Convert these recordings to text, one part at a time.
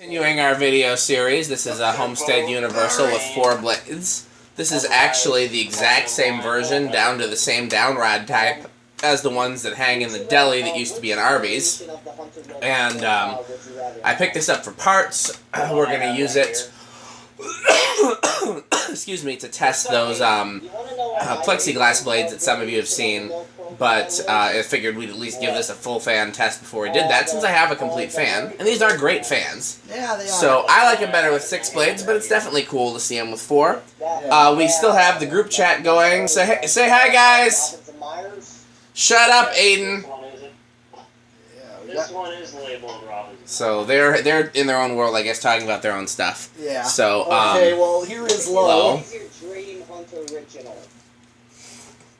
Continuing our video series, this is a Homestead Universal with 4 blades. This is actually the exact same version, down to the same downrod type as the ones that hang in the deli that used to be in Arby's. And I picked this up for parts. We're going to use it excuse me, to test those plexiglass blades that some of you have seen. But I figured we'd at least give this a full fan test before we did that, since I have a complete fan. And these are great fans. Yeah, they are. So I like them better with 6 blades, but it's definitely cool to see them with 4. We still have the group chat going. Say hi, guys. Shut up, Aiden. This one is labeled Robinson. So they're in their own world, I guess, talking about their own stuff. Yeah. So okay, well here is low.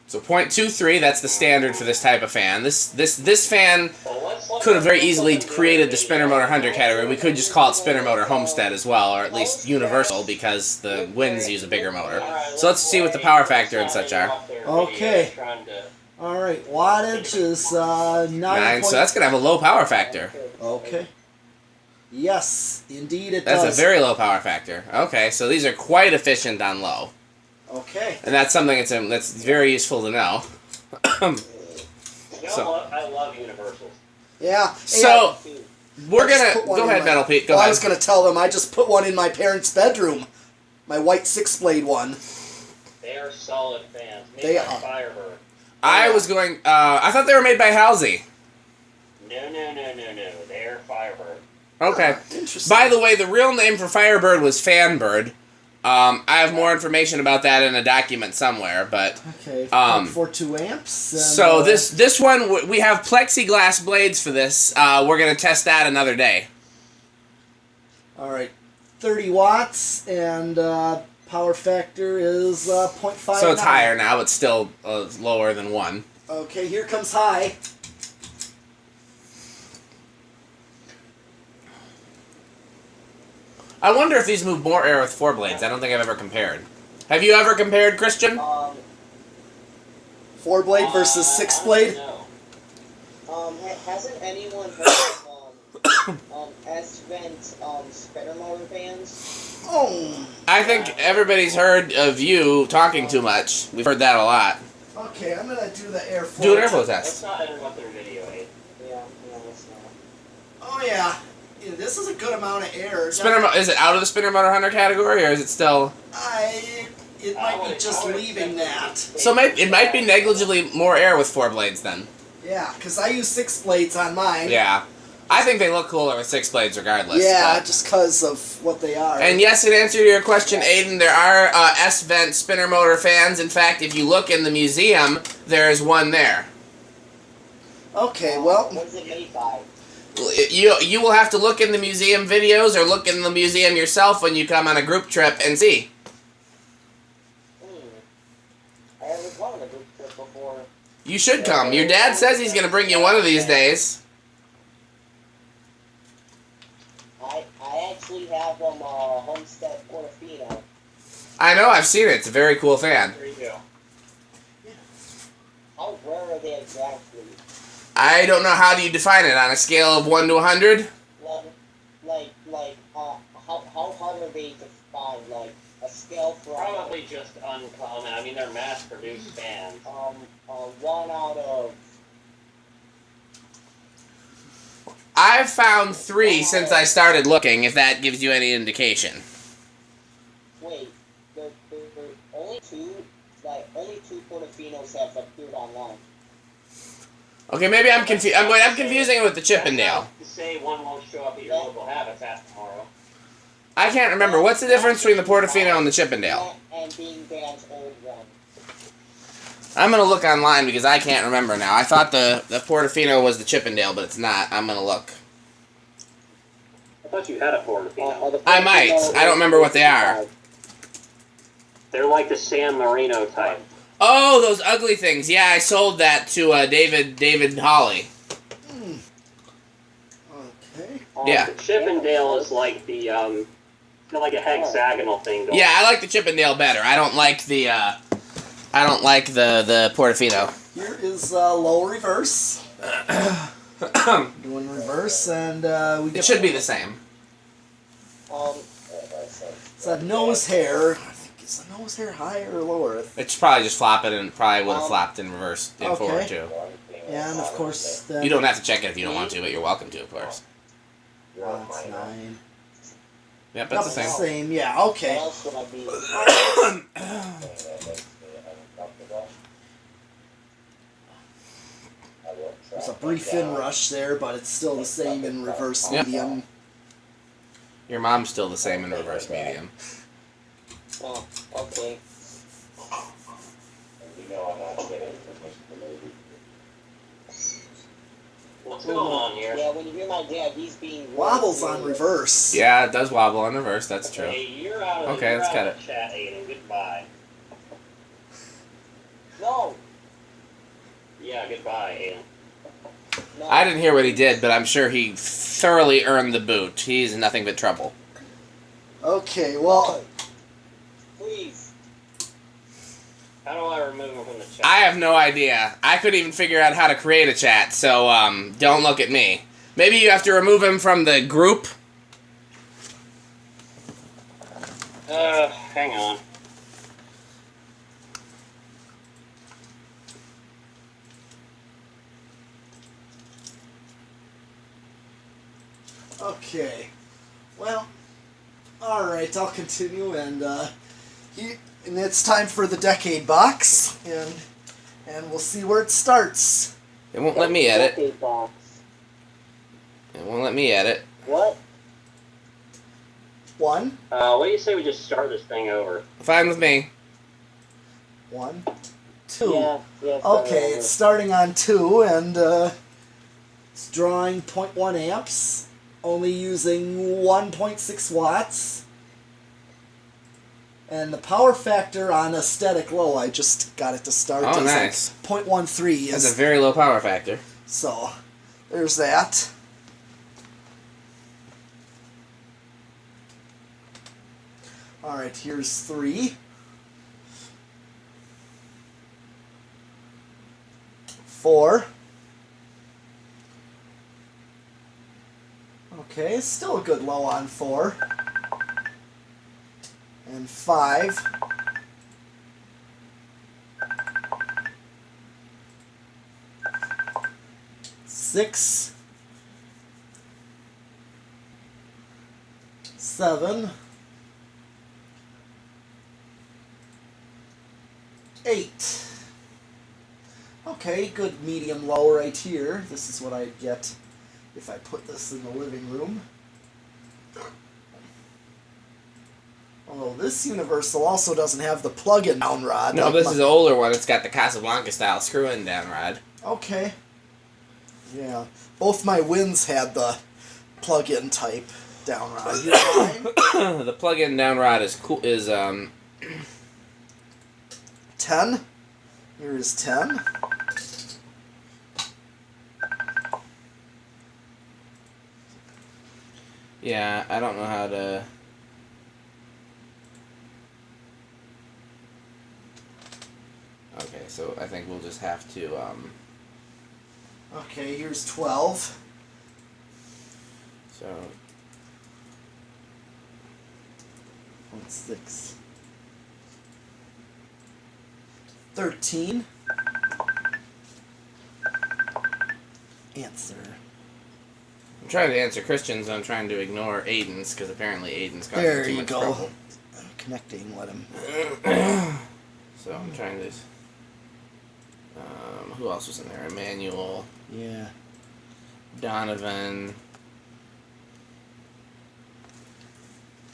So 0.23, that's the standard for this type of fan. This fan could have very easily created the spinner motor hunter category. We could just call it spinner motor Homestead as well, or at least Universal, because the Winds use a bigger motor. So let's see what the power factor and such are. Okay. Alright, wattage is 9. So that's going to have a low power factor. Okay. Yes, indeed it does. That's a very low power factor. Okay, so these are quite efficient on low. Okay. And that's something that's very useful to know. I love universals. Yeah. So we're gonna go ahead, Metal Pete. Go ahead. I was gonna tell them I just put one in my parents' bedroom, my white 6-blade one. They are solid fans. Made They by are. Firebird. I was going. I thought they were made by Halsey. No. They're Firebird. Okay. Interesting. By the way, the real name for Firebird was Fanbird. I have more information about that in a document somewhere, but okay, 0.42 amps. And, so this one, we have plexiglass blades for this. We're gonna test that another day. All right, 30 watts, and power factor is 0.59. So it's higher now, but still lower than 1. Okay, here comes high. I wonder if these move more air with 4 blades. I don't think I've ever compared. Have you ever compared, Christian? 4-blade versus 6-blade? Hasn't anyone heard of S-vent spinner motor fans? Oh. I think everybody's heard of you talking too much. We've heard that a lot. Okay, I'm gonna do the airflow. Do an airflow Let's test. not interrupt their video, eh? Yeah, that's not. Oh yeah. Yeah, this is a good amount of air. Is it out of the spinner motor hunter category, or is it still? It might be just leaving that. So it might be negligibly more air with 4 blades then. Yeah, because I use 6 blades on mine. Yeah, I think they look cooler with 6 blades regardless. Yeah, but. just because of what they are. And yes, in answer to your question, Aiden, there are S-vent spinner motor fans. In fact, if you look in the museum, there is one there. Okay, well. What is it made by? You will have to look in the museum videos or look in the museum yourself when you come on a group trip and see. I haven't gone on a group trip before. You should come. Your dad says he's going to bring you one of these days. I actually have them Homestead Portofino. I know, I've seen it. It's a very cool fan. There you go. How rare are they exactly? I don't know, how do you define it? On a scale of 1 to 100? How hard are they to find? Like, a scale for... Probably just uncommon. I mean, they're mass-produced fans. 1 out of... I've found 3 since I started looking, if that gives you any indication. Wait, there only 2? Like, only 2 Portofinos have appeared online. Okay, maybe I'm confused. I'm confusing it with the Chippendale. To say one won't show up at your local habitat tomorrow. I can't remember. What's the difference between the Portofino and the Chippendale? And being Dan's old one. I'm going to look online because I can't remember now. I thought the Portofino was the Chippendale, but it's not. I'm going to look. I thought you had a Portofino. I might. I don't remember what they are. They're like the San Marino type. Oh, those ugly things. Yeah, I sold that to David Hawley. Okay. Yeah. The Chippendale is like the like a hexagonal thing. Yeah, I like the Chippendale better. I don't like the the Portofino. Here is low reverse. Doing reverse, and we get... It should be the same. It's a nose hair. I think is the nose hair higher or lower? It's probably just flopping, and probably would have flopped in reverse and forward too. Yeah, and of course the. You don't have to check it if you don't want to, but you're welcome to, of course. That's 9. Yep, that's the same. Same, yeah, okay. There's a brief inrush there, but it's still the same in reverse medium. Your mom's still the same in reverse medium. Oh, okay. What's going on here? Yeah, when you hear my dad, he's being Wobbles on reverse. Yeah, it does wobble on reverse, that's true. Hey, you're out of, Okay, you're let's out cut of it. chat, Aiden. Goodbye. No. Yeah, goodbye, Aiden. No. I didn't hear what he did, but I'm sure he thoroughly earned the boot. He's nothing but trouble. Okay, well, Please. How do I remove him from the chat? I have no idea. I couldn't even figure out how to create a chat, so don't look at me. Maybe you have to remove him from the group. Hang on. okay. Well, alright, I'll continue, and it's time for the decade box, and we'll see where it starts. It won't let me edit. Okay, box. It won't let me edit. What? 1, What do you say we just start this thing over? Fine with me. 1, 2. Yeah, yeah. Okay, it's starting on 2, and it's drawing 0.1 amps, only using 1.6 watts. And the power factor on aesthetic low, I just got it to start. Oh, is nice. Like 0.13. That's a very low power factor. So, there's that. Alright, here's 3. 4. Okay, still a good low on 4. And 5. Six, 7, 8. Okay, good medium low right here. This is what I'd get if I put this in the living room. Although this Universal also doesn't have the plug-in down rod. No, like this my- is an older one. It's got the Casablanca style screw-in down rod. Okay. Yeah. Both my Wins had the plug-in type down rod. Here's mine. The plug-in down rod is cool. 10. Here is 10. Yeah, I don't know how to. Okay, so I think we'll just have to. Okay, here's 12. So 0.6. 13. Answer. I'm trying to answer Christians. I'm trying to ignore Aiden's because apparently Aiden's causing There too you much go. trouble. Connecting, let him. So I'm trying to. Who else was in there? Emmanuel, Yeah. Donovan.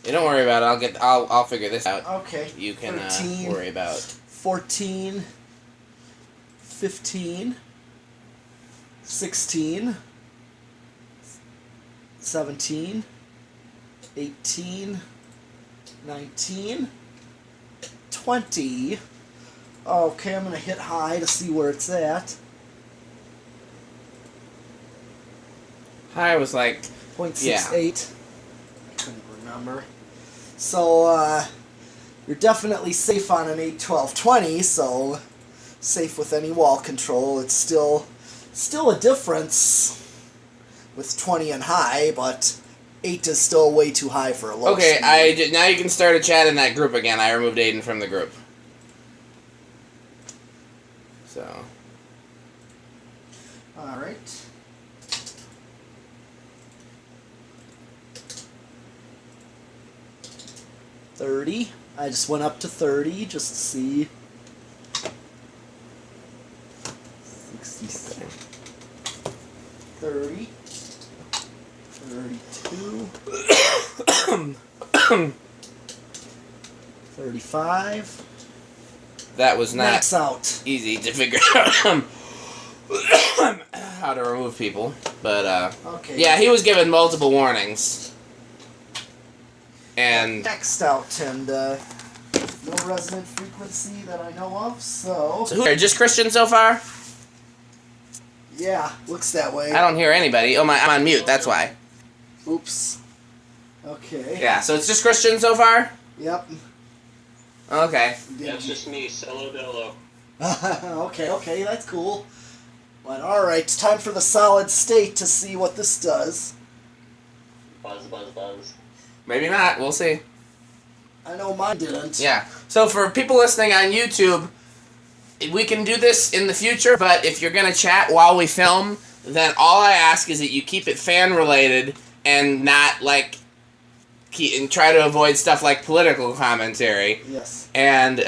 Yeah, don't worry about it. I'll figure this out. Okay. You can 13, worry about. 14. 15. 16. 17. 18. 19. 20. Okay, I'm going to hit high to see where it's at. High was like 0.68. I couldn't remember. So, you're definitely safe on an 8, 12, 20, so safe with any wall control. It's still a difference with 20 and high, but 8 is still way too high for a low Okay, speed. now you can start a chat in that group again. I removed Aiden from the group. So. Alright. $30. I just went up to 30 just to see. 66. 30. 32. 35. That was not Max out. easy to figure out how to remove people. But, Okay. yeah, he was given multiple warnings. And Maxed out, and no resonant frequency that I know of, so who are just Christian so far? yeah, looks that way. I don't hear anybody. Oh, I'm on mute, that's why. Oops. Okay. Yeah, so it's just Christian so far? Yep. Okay. Yeah, it's just me, solo dolo. okay, that's cool. But alright, it's time for the solid state to see what this does. Buzz, buzz, buzz. Maybe not, we'll see. I know mine didn't. Yeah. So for people listening on YouTube, we can do this in the future, but if you're going to chat while we film, then all I ask is that you keep it fan related and not like and try to avoid stuff like political commentary. Yes. And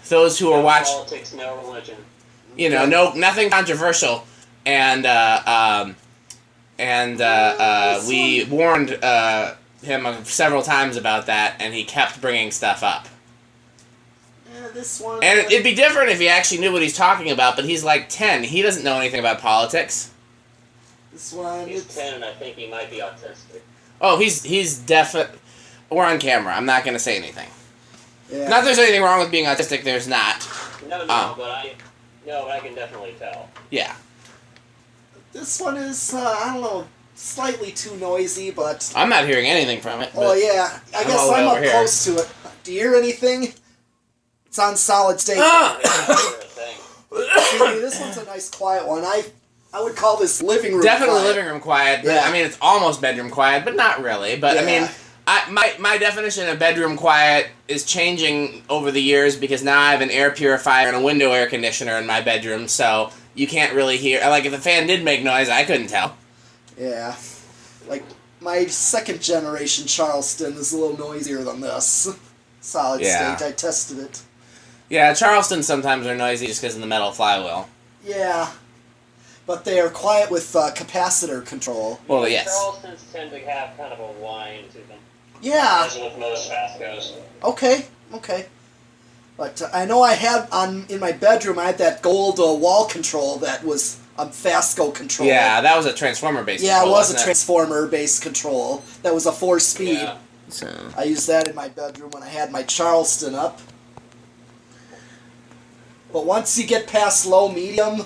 those who are watching, Politics, no religion. you know, nothing controversial. And we warned him several times about that, and he kept bringing stuff up. This one. And it'd be different if he actually knew what he's talking about, but he's like 10. He doesn't know anything about politics. This one. He's It's 10 and I think he might be autistic. Oh, he's definite. We're on camera. I'm not going to say anything. yeah. Not that there's anything wrong with being autistic. There's not. No, Oh. but I can definitely tell. Yeah. This one is I don't know, slightly too noisy, but I'm not hearing anything from it. oh but yeah, I I'm guess all the way I'm up over here. close to it. Do you hear anything? It's on solid state. See, this one's a nice quiet one. I would call this living room. Definitely quiet. living room quiet. But, Yeah. I mean, it's almost bedroom quiet, but not really. But I Yeah. mean, my definition of bedroom quiet is changing over the years because now I have an air purifier and a window air conditioner in my bedroom, so you can't really hear. Like if the fan did make noise, I couldn't tell. Yeah, like my second generation Charleston is a little noisier than this. Solid Yeah. state. I tested it. Yeah, Charleston sometimes are noisy just because of the metal flywheel. Yeah, but they are quiet with capacitor control. Well, yes. Charlestons tend to have kind of a whine to them. Yeah. As with most Fascos. Okay. But I know I had in my bedroom. I had that gold wall control that was Fasco control. Yeah, that was a transformer-based Yeah, it control, was a wasn't transformer-based control. That was a 4-speed. Yeah. So. I used that in my bedroom when I had my Charleston up. But once you get past low, medium,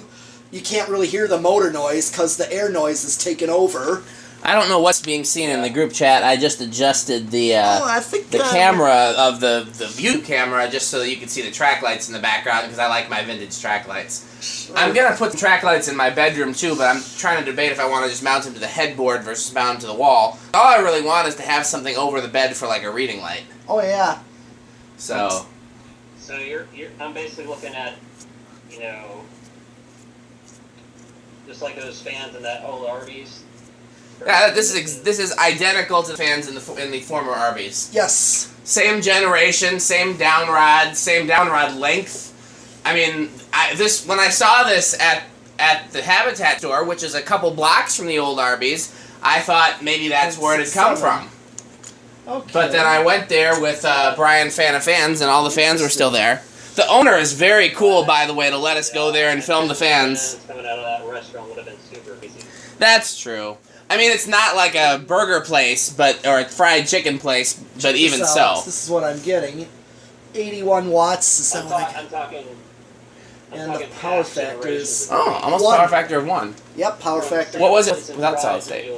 you can't really hear the motor noise because the air noise is taken over. I don't know what's being seen in the group chat. I just adjusted the I think the camera of the view camera just so that you can see the track lights in the background because I like my vintage track lights. I'm gonna put the track lights in my bedroom too, but I'm trying to debate if I want to just mount them to the headboard versus mount them to the wall. All I really want is to have something over the bed for like a reading light. Oh yeah. So. So I'm basically looking at, just like those fans in that old RVs. Yeah, this is identical to the fans in the former RVs. Yes. Same generation, same down rod length. I mean, when I saw this at the Habitat store, which is a couple blocks from the old RVs, I thought maybe that's where it had come from. Okay. But then I went there with Brian, fan of fans, and all the fans were still there. The owner is very cool, by the way, to let us go there and film the fans. Coming out of that restaurant would have been super easy. That's true. I mean, it's not like a burger place, or a fried chicken place, but even This so. This is what I'm getting. 81 watts. Is that what I I'm talking. And the power factor is... Oh, almost 1. power factor of 1. Yep, power factor. What was it without solid state?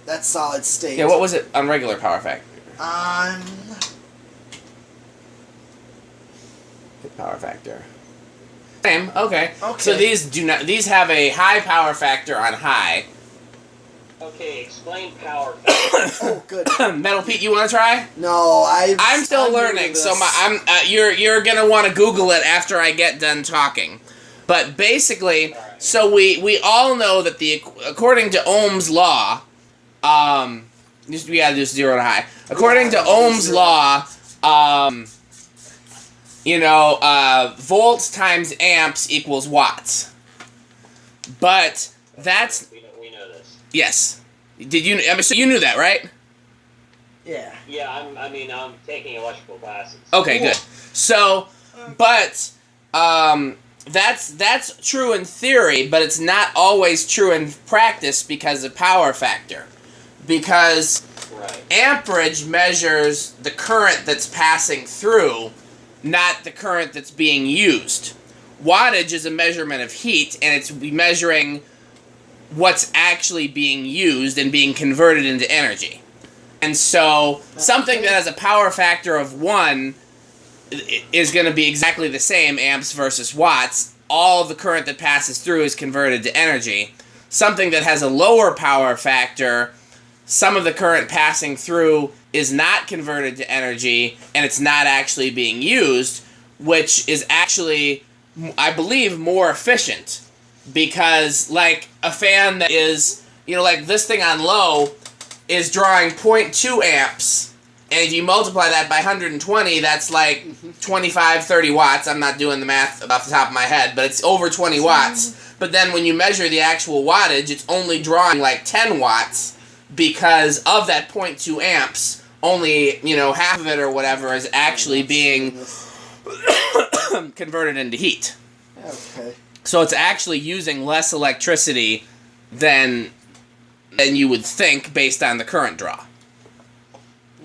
That's solid state. Yeah, what was it on regular power factor? Power factor. Same. Okay. Okay. So these have a high power factor on high. Okay, explain power factor. Oh, good. Metal Pete, you want to try? No, I'm still new to learning, this. so you're gonna want to Google it after I get done talking. But basically, so we all know that according to Ohm's law, we gotta do 0 to high. According to Ohm's law, volts times amps equals watts. But that's We know this. yes. Did you? So you knew that, right? Yeah. Yeah, I'm taking electrical classes. Okay, good. So, but that's true in theory, but it's not always true in practice because of power factor. Because Right. amperage measures the current that's passing through, not the current that's being used. Wattage is a measurement of heat, and it's measuring what's actually being used and being converted into energy. And so something that has a power factor of 1 is going to be exactly the same, amps versus watts. All of the current that passes through is converted to energy. Something that has a lower power factor, some of the current passing through is not converted to energy, and it's not actually being used, which is actually, I believe, more efficient. Because, like, a fan that is, like this thing on low is drawing 0.2 amps, and if you multiply that by 120, that's like 25, 30 watts. I'm not doing the math off the top of my head, but it's over 20 watts. But then when you measure the actual wattage, it's only drawing like 10 watts because of that 0.2 amps. Only, half of it or whatever is actually being converted into heat. Okay. So it's actually using less electricity than you would think based on the current draw.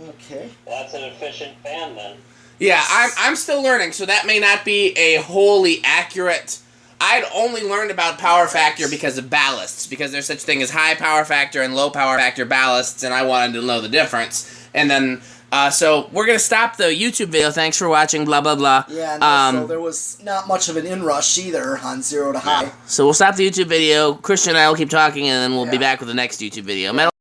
Okay. Well, that's an efficient fan then. Yeah, I'm still learning, so that may not be a wholly accurate. I'd only learned about power factor because of ballasts, because there's such thing as high power factor and low power factor ballasts, and I wanted to know the difference. And then, so we're going to stop the YouTube video. Thanks for watching, blah, blah, blah. Yeah, and so there was not much of an inrush either on 0 to high. So we'll stop the YouTube video. Christian and I will keep talking, and then we'll be back with the next YouTube video. Metal